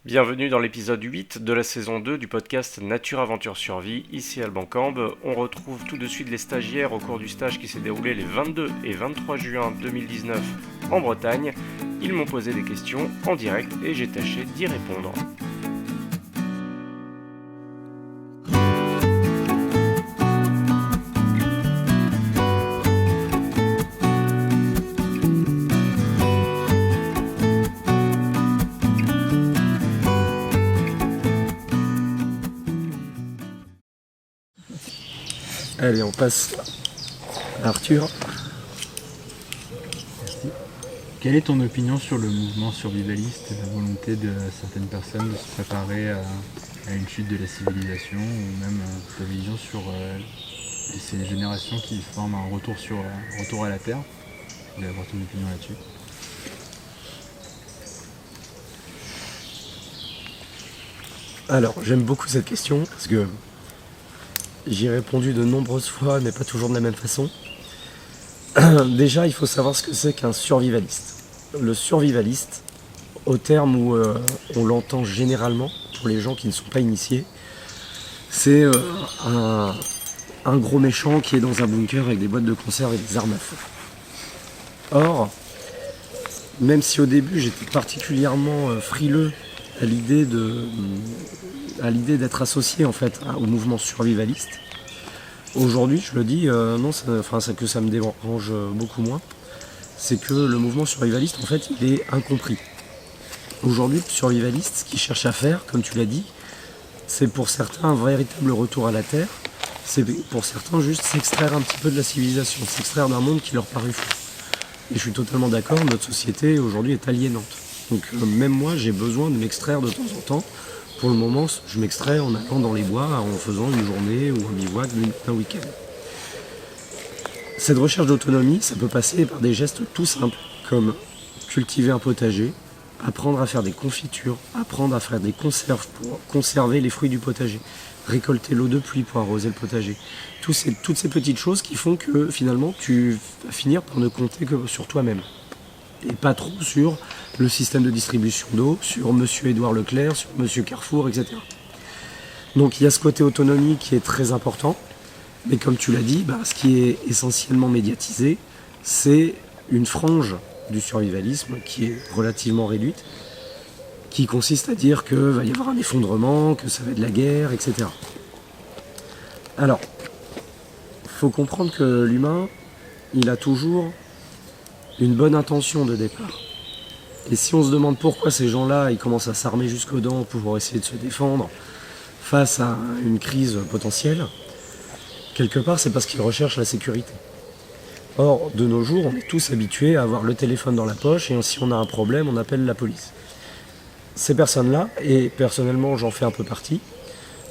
Bienvenue dans l'épisode 8 de la saison 2 du podcast Nature Aventure Survie, ici Alban Cambe. On retrouve tout de suite les stagiaires au cours du stage qui s'est déroulé les 22 et 23 juin 2019 en Bretagne. Ils m'ont posé des questions en direct et j'ai tâché d'y répondre. Allez, on passe à Arthur. Merci. Quelle est ton opinion sur le mouvement survivaliste et la volonté de certaines personnes de se préparer à une chute de la civilisation, ou même ta vision sur ces générations qui forment un retour à la Terre? Je voulais avoir ton opinion là-dessus. Alors, j'aime beaucoup cette question parce que j'y ai répondu de nombreuses fois, mais pas toujours de la même façon. Déjà, il faut savoir ce que c'est qu'un survivaliste. Le survivaliste, au terme où on l'entend généralement, pour les gens qui ne sont pas initiés, c'est un gros méchant qui est dans un bunker avec des boîtes de conserve et des armes à feu. Or, même si au début j'étais particulièrement frileux à l'idée d'être associé en fait au mouvement survivaliste, aujourd'hui je le dis, non, que ça me dérange beaucoup moins, c'est que le mouvement survivaliste en fait il est incompris. Aujourd'hui le survivaliste, ce qu'il cherche à faire, comme tu l'as dit, c'est pour certains un véritable retour à la Terre, c'est pour certains juste s'extraire un petit peu de la civilisation, s'extraire d'un monde qui leur paraît fou. Et je suis totalement d'accord, notre société aujourd'hui est aliénante. Donc même moi j'ai besoin de m'extraire de temps en temps. Pour le moment, je m'extrais en allant dans les bois, en faisant une journée ou un bivouac d'un week-end. Cette recherche d'autonomie, ça peut passer par des gestes tout simples, comme cultiver un potager, apprendre à faire des confitures, apprendre à faire des conserves pour conserver les fruits du potager, récolter l'eau de pluie pour arroser le potager. Toutes ces petites choses qui font que finalement tu vas finir par ne compter que sur toi-même. Et pas trop sur le système de distribution d'eau, sur Monsieur Édouard Leclerc, sur Monsieur Carrefour, etc. Donc il y a ce côté autonomie qui est très important, mais comme tu l'as dit, ce qui est essentiellement médiatisé, c'est une frange du survivalisme qui est relativement réduite, qui consiste à dire qu'il va y avoir un effondrement, que ça va être de la guerre, etc. Alors, il faut comprendre que l'humain, il a toujours une bonne intention de départ. Et si on se demande pourquoi ces gens-là, ils commencent à s'armer jusqu'aux dents pour essayer de se défendre face à une crise potentielle, quelque part c'est parce qu'ils recherchent la sécurité. Or, de nos jours, on est tous habitués à avoir le téléphone dans la poche et si on a un problème, on appelle la police. Ces personnes-là, et personnellement j'en fais un peu partie,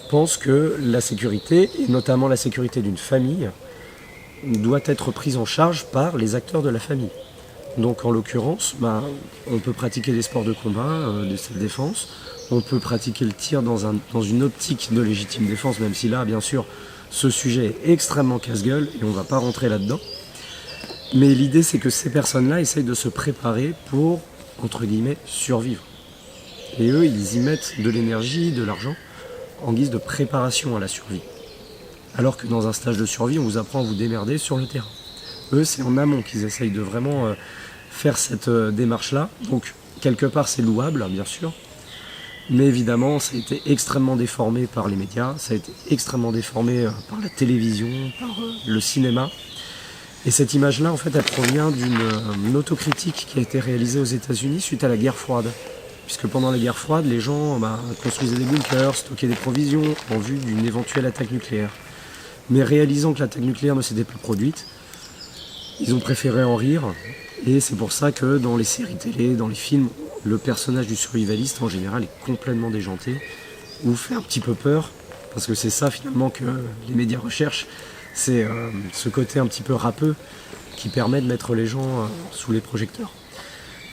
pensent que la sécurité, et notamment la sécurité d'une famille, doit être prise en charge par les acteurs de la famille. Donc en l'occurrence, on peut pratiquer des sports de combat, de self-défense, on peut pratiquer le tir dans une optique de légitime défense, même si là, bien sûr, ce sujet est extrêmement casse-gueule et on ne va pas rentrer là-dedans. Mais l'idée, c'est que ces personnes-là essayent de se préparer pour, entre guillemets, survivre. Et eux, ils y mettent de l'énergie, de l'argent, en guise de préparation à la survie. Alors que dans un stage de survie, on vous apprend à vous démerder sur le terrain. Eux, c'est en amont qu'ils essayent de vraiment faire cette démarche-là. Donc, quelque part, c'est louable, bien sûr. Mais évidemment, ça a été extrêmement déformé par les médias, ça a été extrêmement déformé par la télévision, par le cinéma. Et cette image-là, en fait, elle provient d'une autocritique qui a été réalisée aux États-Unis suite à la guerre froide. Puisque pendant la guerre froide, les gens construisaient des bunkers, stockaient des provisions en vue d'une éventuelle attaque nucléaire. Mais réalisant que l'attaque nucléaire ne s'était pas produite, ils ont préféré en rire, et c'est pour ça que dans les séries télé, dans les films, le personnage du survivaliste en général est complètement déjanté, ou fait un petit peu peur, parce que c'est ça finalement que les médias recherchent, c'est ce côté un petit peu râpeux qui permet de mettre les gens sous les projecteurs.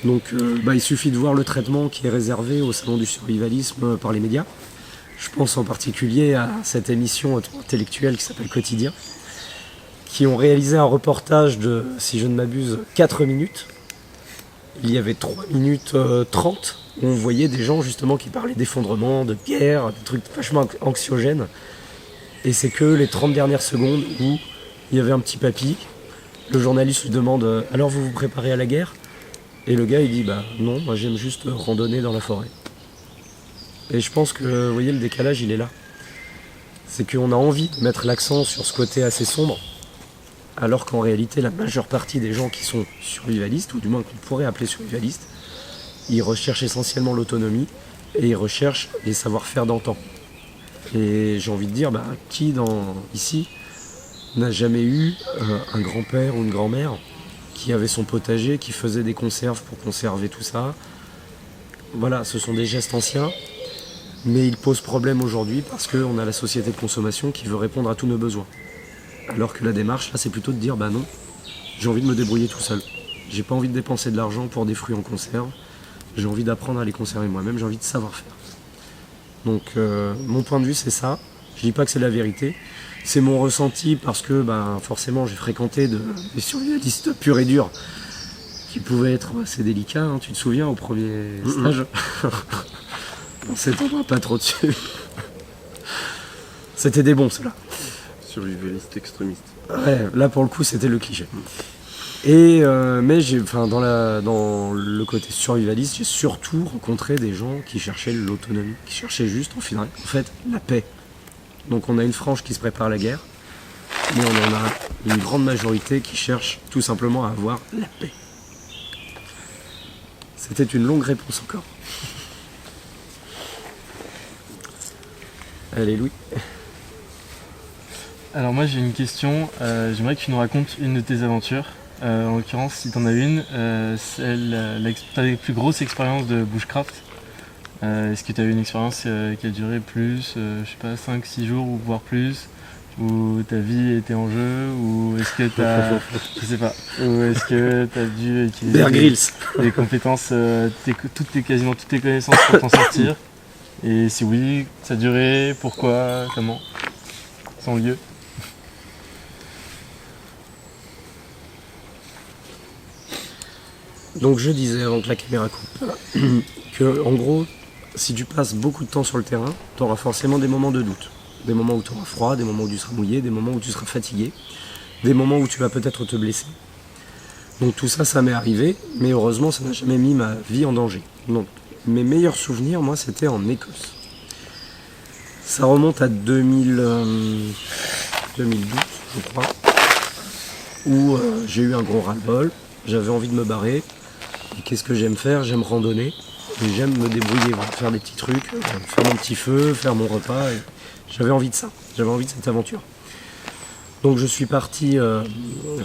Donc il suffit de voir le traitement qui est réservé au salon du survivalisme par les médias. Je pense en particulier à cette émission intellectuelle qui s'appelle Quotidien, qui ont réalisé un reportage de, si je ne m'abuse, 4 minutes, il y avait 3 minutes 30 où on voyait des gens justement qui parlaient d'effondrement, de guerre, des trucs vachement anxiogènes. Et c'est que les 30 dernières secondes où il y avait un petit papy, le journaliste lui demande « Alors vous vous préparez à la guerre ?» Et le gars il dit « Bah non, moi j'aime juste randonner dans la forêt. » Et je pense que, vous voyez, le décalage il est là. C'est qu'on a envie de mettre l'accent sur ce côté assez sombre, alors qu'en réalité la majeure partie des gens qui sont survivalistes, ou du moins qu'on pourrait appeler survivalistes, ils recherchent essentiellement l'autonomie et ils recherchent les savoir-faire d'antan. Et j'ai envie de dire, qui ici n'a jamais eu un grand-père ou une grand-mère qui avait son potager, qui faisait des conserves pour conserver tout ça. Voilà, ce sont des gestes anciens, mais ils posent problème aujourd'hui parce qu'on a la société de consommation qui veut répondre à tous nos besoins. Alors que la démarche, là, c'est plutôt de dire, non, j'ai envie de me débrouiller tout seul. J'ai pas envie de dépenser de l'argent pour des fruits en conserve. J'ai envie d'apprendre à les conserver moi-même, j'ai envie de savoir faire. Donc mon point de vue c'est ça. Je dis pas que c'est la vérité. C'est mon ressenti parce que forcément j'ai fréquenté des survivalistes purs et durs qui pouvaient être assez délicats. Tu te souviens au premier stage on s'étendra pas trop dessus. C'était des bons ceux-là. Survivaliste extrémiste. Ouais, là pour le coup c'était le cliché. Et mais dans le côté survivaliste, j'ai surtout rencontré des gens qui cherchaient l'autonomie, qui cherchaient juste en fait la paix. Donc on a une frange qui se prépare à la guerre, mais on en a une grande majorité qui cherche tout simplement à avoir la paix. C'était une longue réponse encore. Allez Louis. Alors moi j'ai une question, j'aimerais que tu nous racontes une de tes aventures. En l'occurrence, si tu en as une, c'est ta plus grosse expérience de bushcraft. Est-ce que tu as eu une expérience qui a duré plus, 5-6 jours ou voire plus, où ta vie était en jeu, ou est-ce que tu as, ou est-ce que tu as dû utiliser des compétences, quasiment toutes tes connaissances pour t'en sortir? Et si oui, ça a duré, pourquoi, comment, sans lieu? Donc je disais avant que la caméra coupe que en gros, si tu passes beaucoup de temps sur le terrain, tu auras forcément des moments de doute. Des moments où tu auras froid, des moments où tu seras mouillé, des moments où tu seras fatigué, des moments où tu vas peut-être te blesser. Donc tout ça, ça m'est arrivé, mais heureusement ça n'a jamais mis ma vie en danger. Donc mes meilleurs souvenirs, moi, c'était en Écosse. Ça remonte à 2012, je crois, où j'ai eu un gros ras-le-bol, j'avais envie de me barrer. Et qu'est-ce que j'aime faire? J'aime randonner et j'aime me débrouiller, faire des petits trucs, faire mon petit feu, faire mon repas. Et j'avais envie de ça, j'avais envie de cette aventure. Donc je suis parti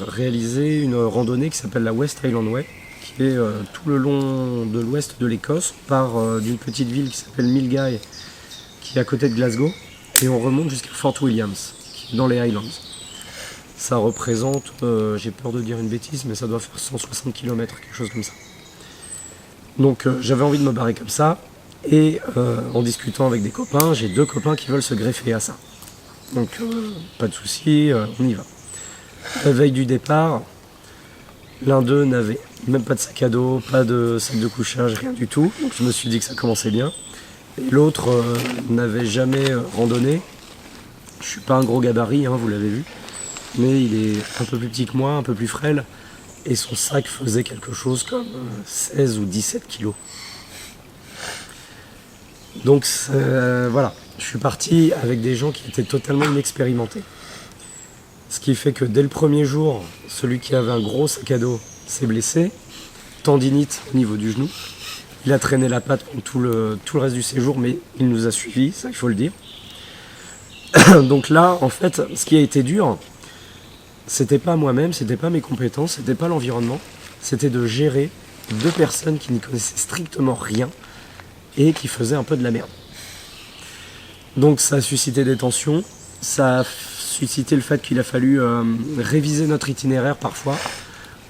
réaliser une randonnée qui s'appelle la West Highland Way, qui est tout le long de l'ouest de l'Écosse. On part d'une petite ville qui s'appelle Milngavie, qui est à côté de Glasgow, et on remonte jusqu'à Fort Williams, qui est dans les Highlands. Ça représente, j'ai peur de dire une bêtise, mais ça doit faire 160 km, quelque chose comme ça. Donc j'avais envie de me barrer comme ça, et en discutant avec des copains, j'ai 2 copains qui veulent se greffer à ça. Donc pas de souci, on y va. La veille du départ, l'un d'eux n'avait même pas de sac à dos, pas de sac de couchage, rien du tout. Donc je me suis dit que ça commençait bien. Et l'autre n'avait jamais randonné. Je suis pas un gros gabarit, vous l'avez vu. Mais il est un peu plus petit que moi, un peu plus frêle. Et son sac faisait quelque chose comme 16 ou 17 kilos. Donc voilà, je suis parti avec des gens qui étaient totalement inexpérimentés. Ce qui fait que dès le premier jour, celui qui avait un gros sac à dos s'est blessé, tendinite au niveau du genou. Il a traîné la patte pendant tout le reste du séjour, mais il nous a suivis, ça il faut le dire. Donc là, en fait, ce qui a été dur, c'était pas moi-même, c'était pas mes compétences, c'était pas l'environnement, c'était de gérer 2 personnes qui n'y connaissaient strictement rien et qui faisaient un peu de la merde. Donc ça a suscité des tensions, ça a suscité le fait qu'il a fallu réviser notre itinéraire parfois.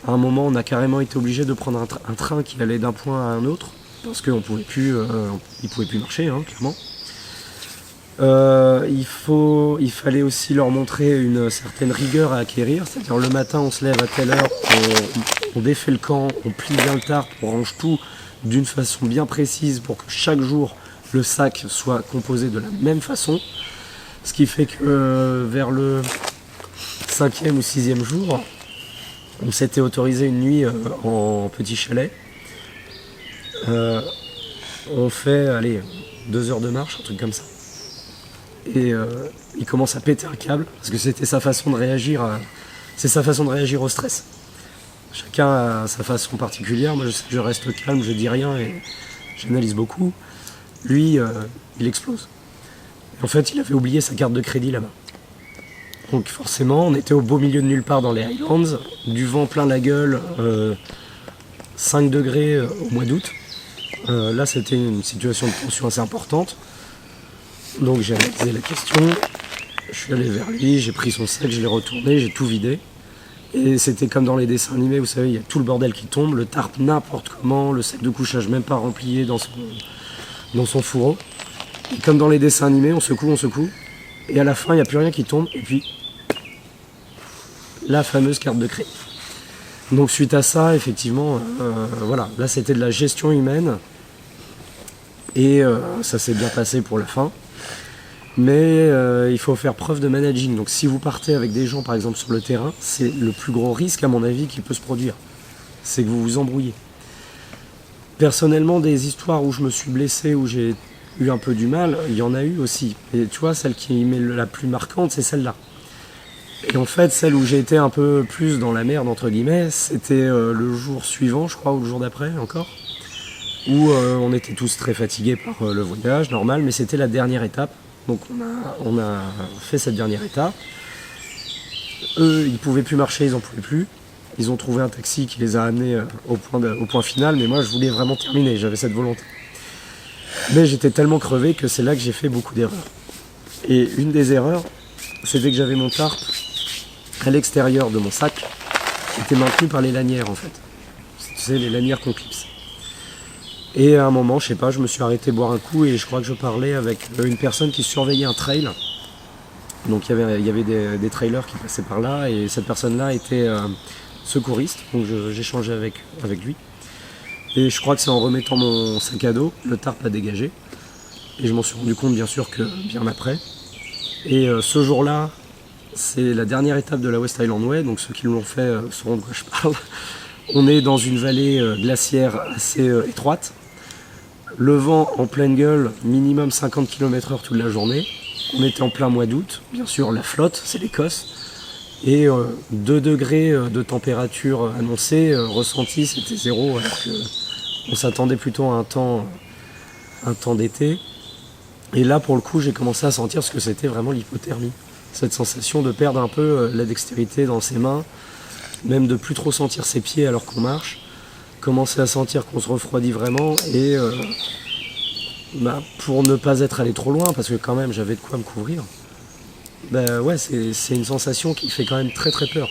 À un moment, on a carrément été obligé de prendre un train qui allait d'un point à un autre, parce qu'il ne pouvait plus marcher, clairement. Il fallait aussi leur montrer une certaine rigueur à acquérir, c'est-à-dire le matin on se lève à telle heure, on défait le camp, on plie bien le tarp, on range tout d'une façon bien précise pour que chaque jour le sac soit composé de la même façon. Ce qui fait que vers le 5e ou 6e jour, on s'était autorisé une nuit en petit chalet. On fait 2 heures de marche, un truc comme ça. Et il commence à péter un câble parce que c'était sa façon de réagir. C'est sa façon de réagir au stress. Chacun a sa façon particulière. Moi, je sais que je reste calme, je dis rien et j'analyse beaucoup. Lui, il explose. Et en fait, il avait oublié sa carte de crédit là-bas. Donc forcément, on était au beau milieu de nulle part dans les Highlands, du vent plein la gueule, 5 degrés au mois d'août. Là, c'était une situation de tension assez importante. Donc j'ai analysé la question, je suis allé vers lui, j'ai pris son sac, je l'ai retourné, j'ai tout vidé. Et c'était comme dans les dessins animés, vous savez, il y a tout le bordel qui tombe, le tarp n'importe comment, le sac de couchage même pas rempli dans son fourreau. Et comme dans les dessins animés, on secoue, et à la fin, il n'y a plus rien qui tombe, et puis la fameuse carte de crédit. Donc suite à ça, effectivement, voilà, là c'était de la gestion humaine, et ça s'est bien passé pour la fin. Mais il faut faire preuve de managing. Donc si vous partez avec des gens par exemple sur le terrain, c'est le plus gros risque à mon avis qui peut se produire. C'est que vous vous embrouillez. Personnellement, des histoires où je me suis blessé, où j'ai eu un peu du mal, il y en a eu aussi. Et tu vois, celle qui m'est la plus marquante, c'est celle-là. Et en fait, celle où j'ai été un peu plus dans la merde, entre guillemets, c'était le jour suivant, je crois, ou le jour d'après encore, où on était tous très fatigués par le voyage, normal, mais c'était la dernière étape. Donc on a fait cette dernière étape. Eux, ils ne pouvaient plus marcher, ils n'en pouvaient plus. Ils ont trouvé un taxi qui les a amenés au point final, mais moi je voulais vraiment terminer, j'avais cette volonté. Mais j'étais tellement crevé que c'est là que j'ai fait beaucoup d'erreurs. Et une des erreurs, c'était que j'avais mon tarp à l'extérieur de mon sac, qui était maintenu par les lanières en fait. Tu sais, les lanières qu'on clipse. Et à un moment, je sais pas, je me suis arrêté boire un coup et je crois que je parlais avec une personne qui surveillait un trail. Donc il y avait des trailers qui passaient par là et cette personne-là était secouriste, donc j'échangeais avec lui. Et je crois que c'est en remettant mon sac à dos, le tarp a dégagé. Et je m'en suis rendu compte bien sûr que bien après. Et ce jour-là, c'est la dernière étape de la West Highland Way, donc ceux qui l'ont fait sauront de quoi je parle. On est dans une vallée glaciaire assez étroite. Le vent en pleine gueule, minimum 50 km/h toute la journée. On était en plein mois d'août. Bien sûr, la flotte, c'est l'Écosse. Et 2 degrés de température annoncée, ressentie, c'était 0, alors qu'on s'attendait plutôt à un temps d'été. Et là, pour le coup, j'ai commencé à sentir ce que c'était vraiment l'hypothermie. Cette sensation de perdre un peu la dextérité dans ses mains, même de plus trop sentir ses pieds alors qu'on marche, commencer à sentir qu'on se refroidit vraiment et pour ne pas être allé trop loin, parce que quand même j'avais de quoi me couvrir, ouais, c'est une sensation qui fait quand même très très peur,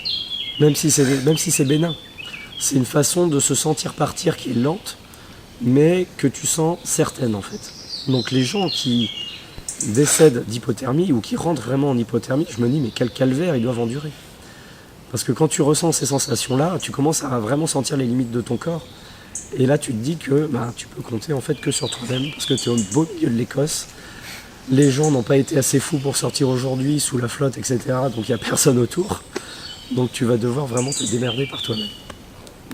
même si c'est bénin. C'est une façon de se sentir partir qui est lente, mais que tu sens certaine en fait. Donc les gens qui décèdent d'hypothermie ou qui rentrent vraiment en hypothermie, je me dis mais quel calvaire ils doivent endurer. Parce que quand tu ressens ces sensations-là, tu commences à vraiment sentir les limites de ton corps. Et là, tu te dis que tu peux compter en fait que sur toi-même, parce que tu es au beau milieu de l'Écosse. Les gens n'ont pas été assez fous pour sortir aujourd'hui sous la flotte, etc. Donc il n'y a personne autour. Donc tu vas devoir vraiment te démerder par toi-même.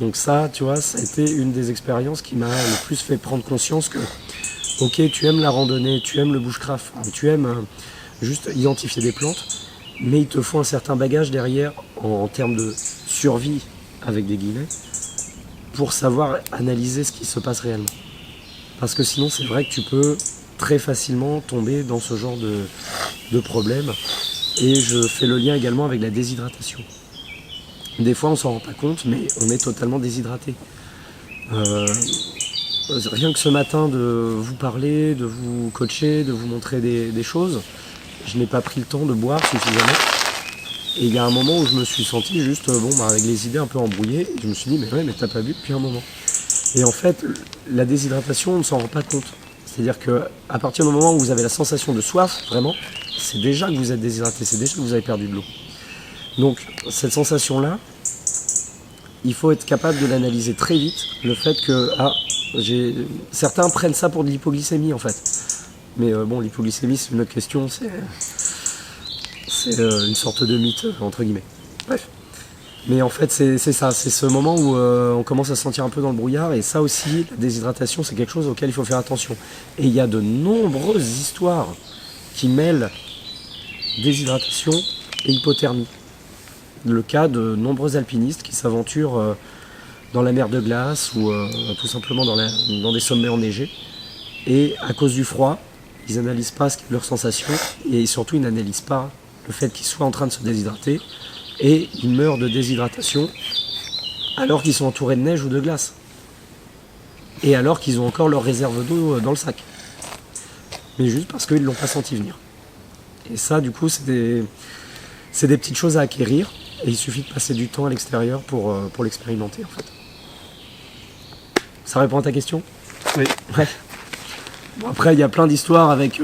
Donc ça, tu vois, ça a été une des expériences qui m'a le plus fait prendre conscience que, ok, tu aimes la randonnée, tu aimes le bushcraft, tu aimes juste identifier des plantes, mais il te faut un certain bagage derrière en termes de survie, avec des guillemets, pour savoir analyser ce qui se passe réellement. Parce que sinon, c'est vrai que tu peux très facilement tomber dans ce genre de problème. Et je fais le lien également avec la déshydratation. Des fois, on s'en rend pas compte, mais on est totalement déshydraté. Rien que ce matin, de vous parler, de vous coacher, de vous montrer des choses, je n'ai pas pris le temps de boire suffisamment. Et il y a un moment où je me suis senti juste, avec les idées un peu embrouillées. Et je me suis dit, mais t'as pas bu depuis un moment. Et en fait, la déshydratation, on ne s'en rend pas compte. C'est-à-dire qu'à partir du moment où vous avez la sensation de soif, vraiment, c'est déjà que vous êtes déshydraté, c'est déjà que vous avez perdu de l'eau. Donc cette sensation-là, il faut être capable de l'analyser très vite. Le fait que certains prennent ça pour de l'hypoglycémie en fait. Mais bon, l'hypoglycémie c'est une autre question, c'est une sorte de mythe entre guillemets. Bref. Mais en fait c'est ça, c'est ce moment où on commence à se sentir un peu dans le brouillard, et ça aussi, la déshydratation, c'est quelque chose auquel il faut faire attention. Et il y a de nombreuses histoires qui mêlent déshydratation et hypothermie. Le cas de nombreux alpinistes qui s'aventurent dans la mer de glace ou tout simplement dans des sommets enneigés, et à cause du froid, ils n'analysent pas leurs sensations, et surtout ils n'analysent pas le fait qu'ils soient en train de se déshydrater, et ils meurent de déshydratation alors qu'ils sont entourés de neige ou de glace, et alors qu'ils ont encore leur réserve d'eau dans le sac, mais juste parce qu'ils ne l'ont pas senti venir. Et ça, du coup, c'est des petites choses à acquérir, et il suffit de passer du temps à l'extérieur pour l'expérimenter en fait. Ça répond à ta question ? Oui. Ouais. Bon, après, il y a plein d'histoires avec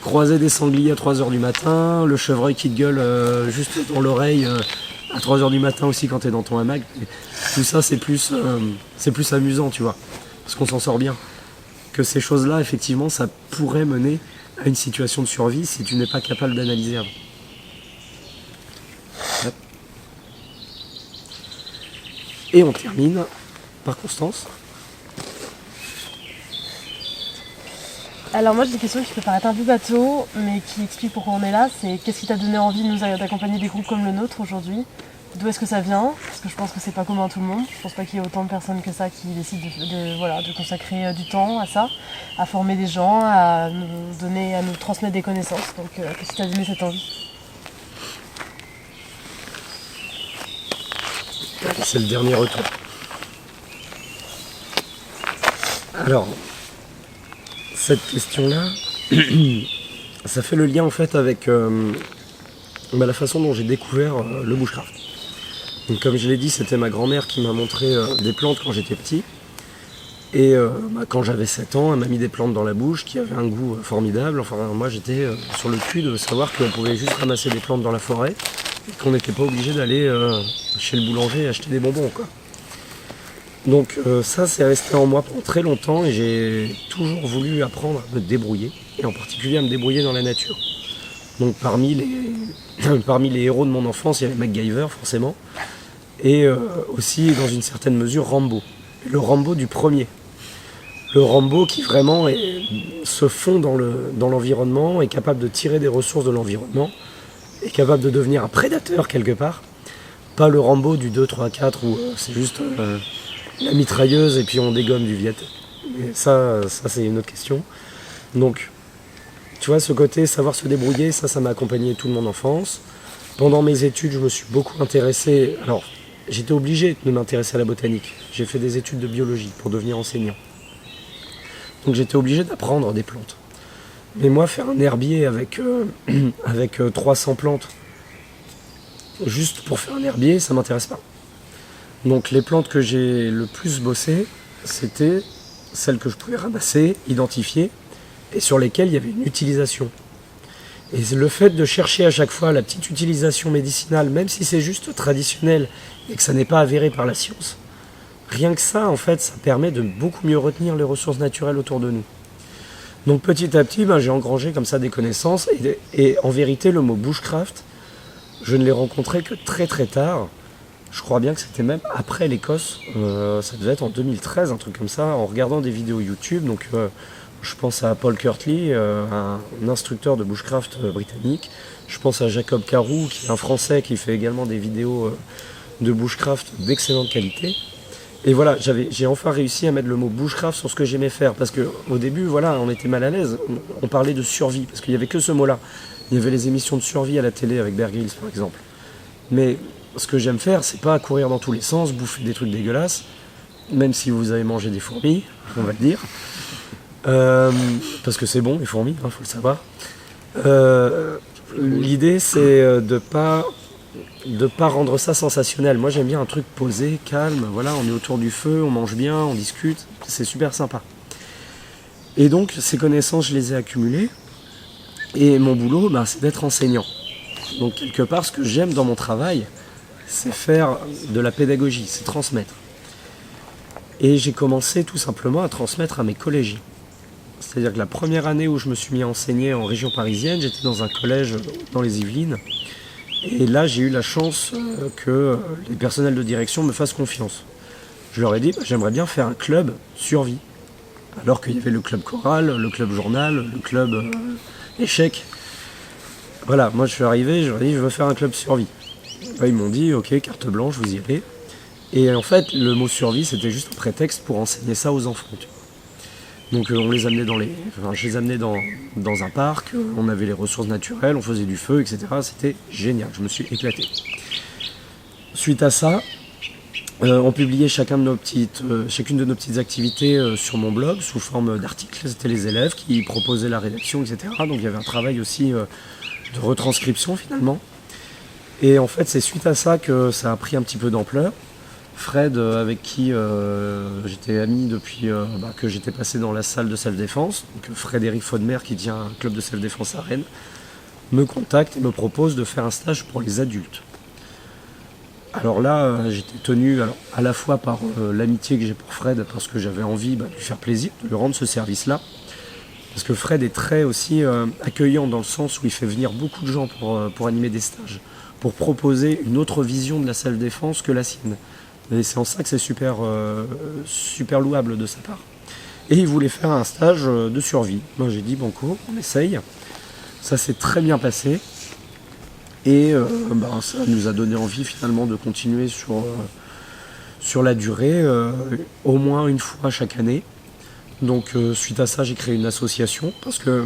croiser des sangliers à 3h du matin, le chevreuil qui te gueule juste dans l'oreille à 3h du matin aussi quand t'es dans ton hamac. Et tout ça, c'est plus amusant, tu vois, parce qu'on s'en sort bien. Que ces choses-là, effectivement, ça pourrait mener à une situation de survie si tu n'es pas capable d'analyser avant. Hop. Et on termine par Constance. Alors moi j'ai des questions qui peuvent paraître un peu bateau, mais qui expliquent pourquoi on est là. C'est qu'est-ce qui t'a donné envie d'accompagner des groupes comme le nôtre aujourd'hui ? D'où est-ce que ça vient ? Parce que je pense que c'est pas commun à tout le monde. Je pense pas qu'il y ait autant de personnes que ça qui décident de consacrer du temps à ça, à former des gens, à nous transmettre des connaissances. Donc qu'est-ce qui t'a donné cette envie ? C'est le dernier retour. Alors, cette question-là, ça fait le lien en fait avec la façon dont j'ai découvert le bushcraft. Donc, comme je l'ai dit, c'était ma grand-mère qui m'a montré des plantes quand j'étais petit. Et quand j'avais 7 ans, elle m'a mis des plantes dans la bouche qui avaient un goût formidable. Enfin, moi j'étais sur le cul de savoir qu'on pouvait juste ramasser des plantes dans la forêt et qu'on n'était pas obligé d'aller chez le boulanger acheter des bonbons, quoi. Donc ça, c'est resté en moi pendant très longtemps, et j'ai toujours voulu apprendre à me débrouiller, et en particulier à me débrouiller dans la nature. Donc parmi les héros de mon enfance, il y avait MacGyver forcément, et aussi dans une certaine mesure Rambo. Le Rambo du premier. Le Rambo qui vraiment se fond dans l'environnement, est capable de tirer des ressources de l'environnement, est capable de devenir un prédateur quelque part. Pas le Rambo du 2, 3, 4 où c'est juste la mitrailleuse et puis on dégomme du Viet. Mais ça c'est une autre question. Donc, tu vois, ce côté savoir se débrouiller, ça m'a accompagné toute mon enfance. Pendant mes études, je me suis beaucoup intéressé. Alors, j'étais obligé de m'intéresser à la botanique. J'ai fait des études de biologie pour devenir enseignant. Donc j'étais obligé d'apprendre des plantes. Mais moi, faire un herbier avec 300 plantes, juste pour faire un herbier, ça m'intéresse pas. Donc les plantes que j'ai le plus bossé, c'était celles que je pouvais ramasser, identifier, et sur lesquelles il y avait une utilisation. Et le fait de chercher à chaque fois la petite utilisation médicinale, même si c'est juste traditionnel et que ça n'est pas avéré par la science, rien que ça, en fait, ça permet de beaucoup mieux retenir les ressources naturelles autour de nous. Donc petit à petit, j'ai engrangé comme ça des connaissances, et en vérité, le mot bushcraft, je ne l'ai rencontré que très très tard. Je crois bien que c'était même après l'Écosse, ça devait être en 2013, un truc comme ça, en regardant des vidéos YouTube. Donc je pense à Paul Kirtley, un instructeur de bushcraft britannique. Je pense à Jacob Carroux, qui est un Français qui fait également des vidéos de bushcraft d'excellente qualité. Et voilà, j'ai enfin réussi à mettre le mot bushcraft sur ce que j'aimais faire, parce qu'au début, voilà, on était mal à l'aise. On parlait de survie, parce qu'il n'y avait que ce mot-là. Il y avait les émissions de survie à la télé avec Bear Grylls, par exemple. Mais ce que j'aime faire, c'est pas courir dans tous les sens, bouffer des trucs dégueulasses, même si vous avez mangé des fourmis, on va le dire. Parce que c'est bon, les fourmis, faut le savoir. L'idée, c'est de pas rendre ça sensationnel. Moi, j'aime bien un truc posé, calme. Voilà, on est autour du feu, on mange bien, on discute. C'est super sympa. Et donc ces connaissances, je les ai accumulées. Et mon boulot, c'est d'être enseignant. Donc quelque part, ce que j'aime dans mon travail, c'est faire de la pédagogie, c'est transmettre. Et j'ai commencé tout simplement à transmettre à mes collégiens. C'est-à-dire que la première année où je me suis mis à enseigner en région parisienne, j'étais dans un collège dans les Yvelines. Et là, j'ai eu la chance que les personnels de direction me fassent confiance. Je leur ai dit, j'aimerais bien faire un club survie. Alors qu'il y avait le club choral, le club journal, le club échec. Voilà, moi je suis arrivé, je leur ai dit, je veux faire un club survie. Là, ils m'ont dit, ok, carte blanche, vous y allez. Et en fait, le mot survie, c'était juste un prétexte pour enseigner ça aux enfants. Tu vois. Donc on les amenait je les amenais dans un parc, on avait les ressources naturelles, on faisait du feu, etc. C'était génial, je me suis éclaté. Suite à ça, on publiait chacune de nos petites activités sur mon blog sous forme d'articles. C'était les élèves qui proposaient la rédaction, etc. Donc il y avait un travail aussi de retranscription finalement. Et en fait, c'est suite à ça que ça a pris un petit peu d'ampleur. Fred, avec qui j'étais ami depuis que j'étais passé dans la salle de self-défense, donc Frédéric Faudemer qui tient un club de self-défense à Rennes, me contacte et me propose de faire un stage pour les adultes. Alors là, j'étais tenu à la fois par l'amitié que j'ai pour Fred, parce que j'avais envie de lui faire plaisir, de lui rendre ce service-là, parce que Fred est très aussi accueillant dans le sens où il fait venir beaucoup de gens pour animer des stages, pour proposer une autre vision de la self-défense que la sienne. Et c'est en ça que c'est super louable de sa part. Et il voulait faire un stage de survie. Moi j'ai dit banco, on essaye. Ça s'est très bien passé. Et ça nous a donné envie finalement de continuer sur la durée, au moins une fois chaque année. Donc suite à ça, j'ai créé une association. Parce que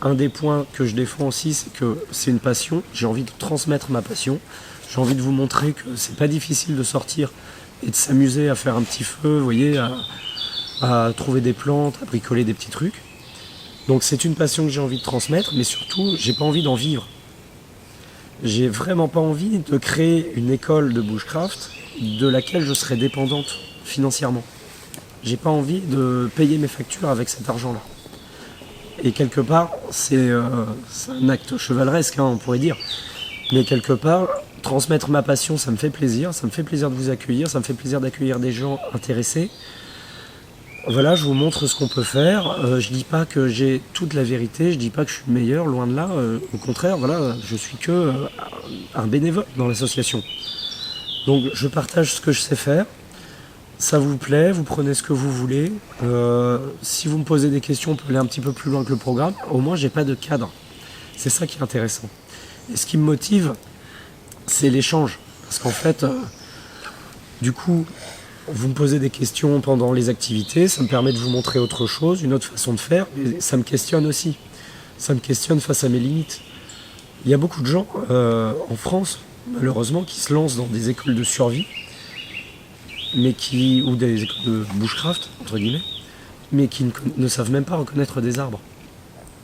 un des points que je défends aussi, c'est que c'est une passion. J'ai envie de transmettre ma passion. J'ai envie de vous montrer que c'est pas difficile de sortir et de s'amuser à faire un petit feu, vous voyez, à trouver des plantes, à bricoler des petits trucs. Donc c'est une passion que j'ai envie de transmettre, mais surtout, j'ai pas envie d'en vivre. J'ai vraiment pas envie de créer une école de bushcraft de laquelle je serais dépendante financièrement. J'ai pas envie de payer mes factures avec cet argent-là. Et quelque part, c'est un acte chevaleresque, on pourrait dire. Mais quelque part, transmettre ma passion, ça me fait plaisir de vous accueillir, ça me fait plaisir d'accueillir des gens intéressés. Voilà, je vous montre ce qu'on peut faire. Je dis pas que j'ai toute la vérité, je dis pas que je suis le meilleur, loin de là. Au contraire, voilà, je suis que un bénévole dans l'association. Donc je partage ce que je sais faire. Ça vous plaît, vous prenez ce que vous voulez. Si vous me posez des questions, on peut aller un petit peu plus loin que le programme. Au moins, j'ai pas de cadre. C'est ça qui est intéressant. Et ce qui me motive, c'est l'échange. Parce qu'en fait, du coup, vous me posez des questions pendant les activités, ça me permet de vous montrer autre chose, une autre façon de faire, et ça me questionne aussi. Ça me questionne face à mes limites. Il y a beaucoup de gens en France, malheureusement, qui se lancent dans des écoles de survie, ou des écoles de bushcraft, entre guillemets, mais qui ne savent même pas reconnaître des arbres.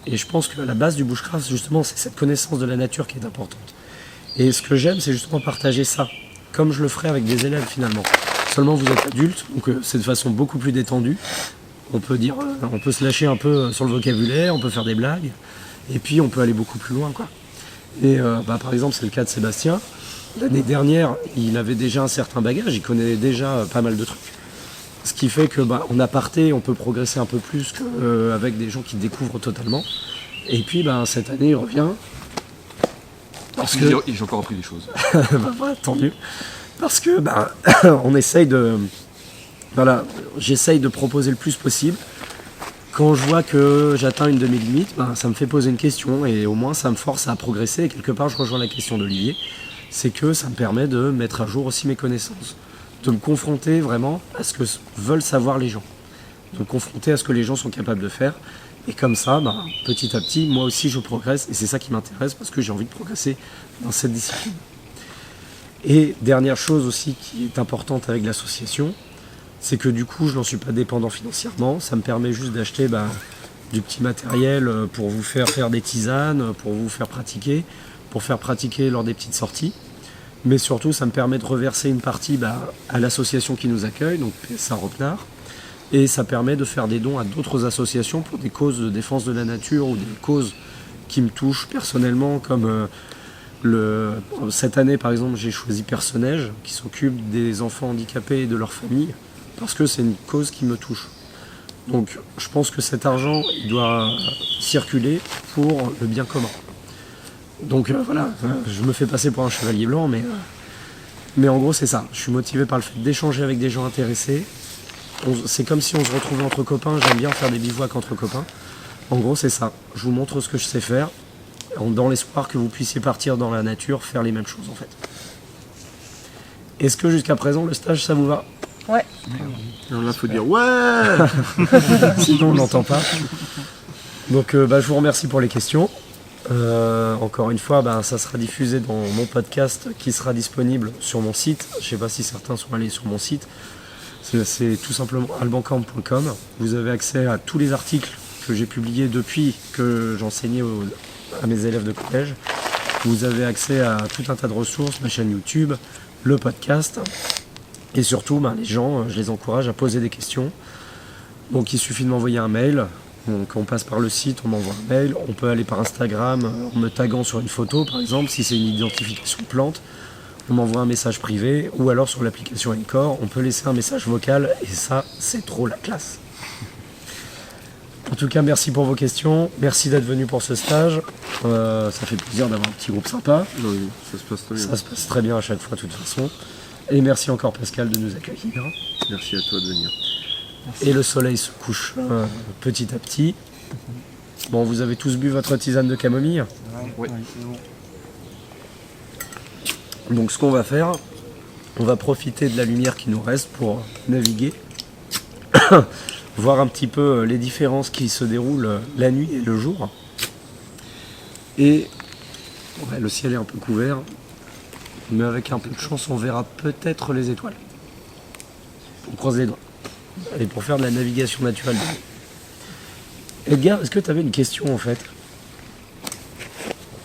Et je pense que la base du bushcraft, justement, c'est cette connaissance de la nature qui est importante. Et ce que j'aime, c'est justement partager ça, comme je le ferais avec des élèves finalement. Seulement vous êtes adulte, donc c'est de façon beaucoup plus détendue. On peut se lâcher un peu sur le vocabulaire, on peut faire des blagues, et puis on peut aller beaucoup plus loin, quoi. Et par exemple, c'est le cas de Sébastien. L'année dernière, il avait déjà un certain bagage, il connaît déjà pas mal de trucs. Ce qui fait que en aparté, on peut progresser un peu plus qu'avec des gens qui découvrent totalement. Et puis cette année, il revient. Parce que j'ai encore appris des choses. Voilà, tant mieux. Parce que on essaye de. Voilà, j'essaye de proposer le plus possible. Quand je vois que j'atteins une de mes limites, ça me fait poser une question et au moins ça me force à progresser. Et quelque part, je rejoins la question d'Olivier. C'est que ça me permet de mettre à jour aussi mes connaissances. De me confronter vraiment à ce que veulent savoir les gens. De me confronter à ce que les gens sont capables de faire. Et comme ça, petit à petit, moi aussi je progresse. Et c'est ça qui m'intéresse parce que j'ai envie de progresser dans cette discipline. Et dernière chose aussi qui est importante avec l'association, c'est que du coup je n'en suis pas dépendant financièrement. Ça me permet juste d'acheter du petit matériel pour vous faire des tisanes, pour vous faire pratiquer lors des petites sorties. Mais surtout ça me permet de reverser une partie à l'association qui nous accueille, donc PSA Roquenard. Et ça permet de faire des dons à d'autres associations pour des causes de défense de la nature ou des causes qui me touchent personnellement, comme cette année par exemple j'ai choisi Personnage qui s'occupe des enfants handicapés et de leurs familles parce que c'est une cause qui me touche. Donc je pense que cet argent il doit circuler pour le bien commun. Donc voilà, je me fais passer pour un chevalier blanc, mais en gros c'est ça. Je suis motivé par le fait d'échanger avec des gens intéressés. C'est comme si on se retrouvait entre copains, j'aime bien faire des bivouacs entre copains. En gros c'est ça, je vous montre ce que je sais faire, dans l'espoir que vous puissiez partir dans la nature, faire les mêmes choses en fait. Est-ce que jusqu'à présent le stage ça vous va? Ouais. Alors là, faut dire ouais. Sinon on n'entend pas. Donc je vous remercie pour les questions. Encore une fois, ça sera diffusé dans mon podcast qui sera disponible sur mon site. Je ne sais pas si certains sont allés sur mon site. C'est tout simplement albancamp.com. Vous avez accès à tous les articles que j'ai publiés depuis que j'enseignais à mes élèves de collège. Vous avez accès à tout un tas de ressources, ma chaîne YouTube, le podcast. Et surtout, les gens, je les encourage à poser des questions. Donc il suffit de m'envoyer un mail. Donc on passe par le site, on m'envoie un mail. On peut aller par Instagram en me taguant sur une photo, par exemple, si c'est une identification plante. On m'envoie un message privé, ou alors sur l'application Encore, on peut laisser un message vocal, et ça, c'est trop la classe. En tout cas, merci pour vos questions, merci d'être venu pour ce stage. Ça fait plaisir d'avoir un petit groupe sympa. Oui, ça se passe très bien. Ça se passe très bien à chaque fois, de toute façon. Et merci encore Pascal de nous accueillir. Merci à toi de venir. Et le soleil se couche petit à petit. Bon, vous avez tous bu votre tisane de camomille? Oui. Donc ce qu'on va faire, on va profiter de la lumière qui nous reste pour naviguer, voir un petit peu les différences qui se déroulent la nuit et le jour. Et le ciel est un peu couvert, mais avec un peu de chance, on verra peut-être les étoiles. On croise les doigts. Et pour faire de la navigation naturelle. Edgar, est-ce que tu avais une question en fait?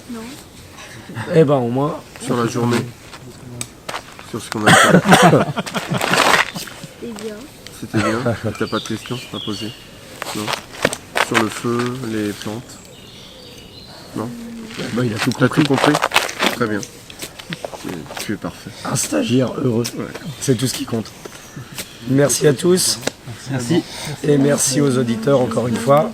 Non. Eh ben au moins... Sur la journée. Sur ce qu'on a fait. C'est bien. C'était bien. T'as pas de questions à poser? Non. Sur le feu, les plantes? Non. il a tout T'as compris. tout compris? Très bien. Tu es parfait. Un stagiaire heureux. Ouais. C'est tout ce qui compte. Merci à tous. Merci. Et merci aux auditeurs encore une fois.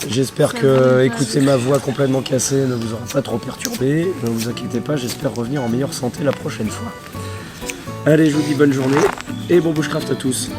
J'espère que écouter ma voix complètement cassée ne vous aura pas trop perturbé. Ne vous inquiétez pas, j'espère revenir en meilleure santé la prochaine fois. Allez, je vous dis bonne journée et bon bushcraft à tous.